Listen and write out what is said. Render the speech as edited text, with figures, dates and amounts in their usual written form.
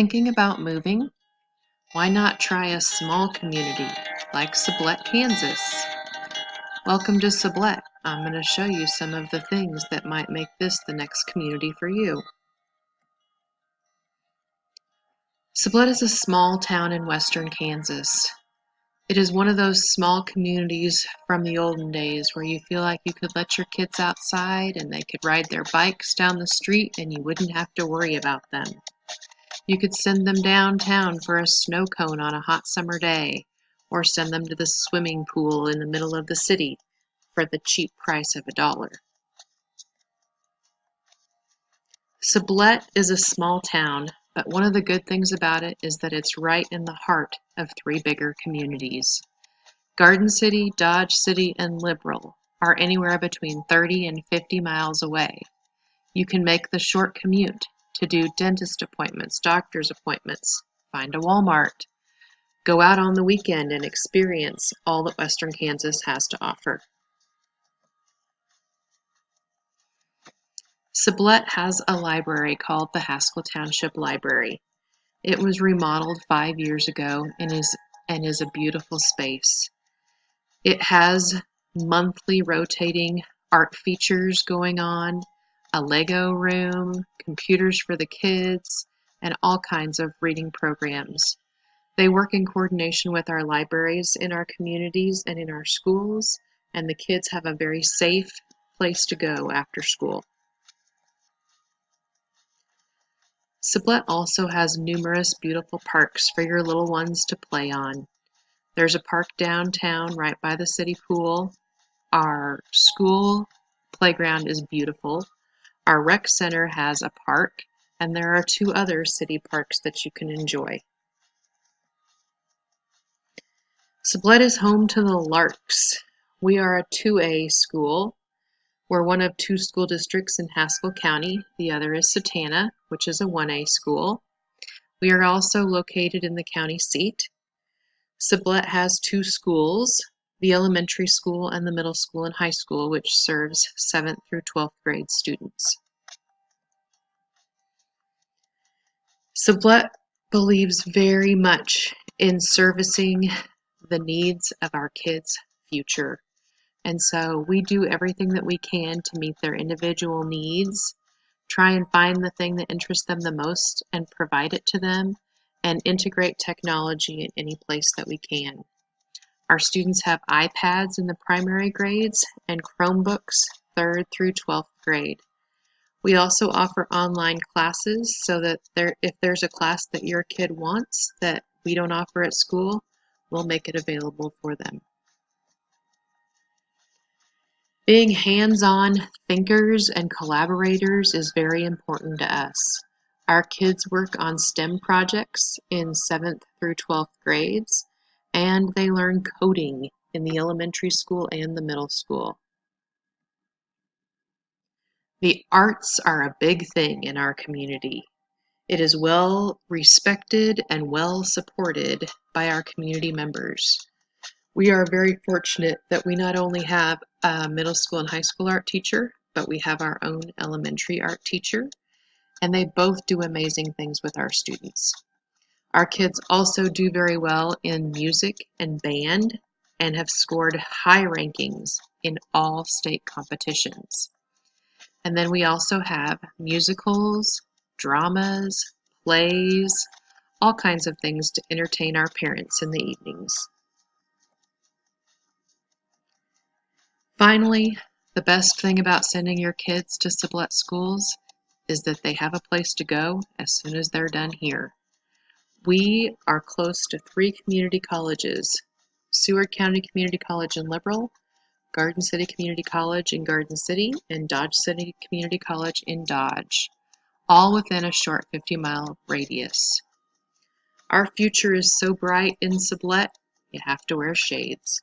Thinking about moving? Why not try a small community like Sublette, Kansas? Welcome to Sublette. I'm going to show you some of the things that might make this the next community for you. Sublette is a small town in western Kansas. It is one of those small communities from the olden days where you feel like you could let your kids outside and they could ride their bikes down the street and you wouldn't have to worry about them. You could send them downtown for a snow cone on a hot summer day, or send them to the swimming pool in the middle of the city for the cheap price of $1. Sublette is a small town, but one of the good things about it is that it's right in the heart of 3 bigger communities. Garden City, Dodge City, and Liberal are anywhere between 30 and 50 miles away. You can make the short commute to do dentist appointments, doctor's appointments, find a Walmart, go out on the weekend and experience all that western Kansas has to offer. Sublette has a library called the Haskell Township Library. It was remodeled 5 years ago and is a beautiful space. It has monthly rotating art features going on, a Lego room, computers for the kids, and all kinds of reading programs. They work in coordination with our libraries in our communities and in our schools, and the kids have a very safe place to go after school. Sublette also has numerous beautiful parks for your little ones to play on. There's a park downtown right by the city pool. Our school playground is beautiful. Our rec center has a park, and there are 2 other city parks that you can enjoy. Sublette is home to the Larks. We are a 2A school. We're one of 2 school districts in Haskell County. The other is Satana, which is a 1A school. We are also located in the county seat. Sublette has 2 schools, the elementary school and the middle school and high school, which serves 7th through 12th grade students. Sublette believes very much in servicing the needs of our kids' future. And so we do everything that we can to meet their individual needs, try and find the thing that interests them the most and provide it to them, and integrate technology in any place that we can. Our students have iPads in the primary grades and Chromebooks 3rd through 12th grade. We also offer online classes so that if there's a class that your kid wants that we don't offer at school, we'll make it available for them. Being hands-on thinkers and collaborators is very important to us. Our kids work on STEM projects in 7th through 12th grades, and they learn coding in the elementary school and the middle school. The arts are a big thing in our community. It is well respected and well supported by our community members. We are very fortunate that we not only have a middle school and high school art teacher, but we have our own elementary art teacher, and they both do amazing things with our students. Our kids also do very well in music and band and have scored high rankings in all state competitions. And then we also have musicals, dramas, plays, all kinds of things to entertain our parents in the evenings. Finally, the best thing about sending your kids to Sublette schools is that they have a place to go as soon as they're done here. We are close to 3 community colleges: Seward County Community College in Liberal, Garden City Community College in Garden City, and Dodge City Community College in Dodge, all within a short 50-mile radius. Our future is so bright in Sublette, you have to wear shades.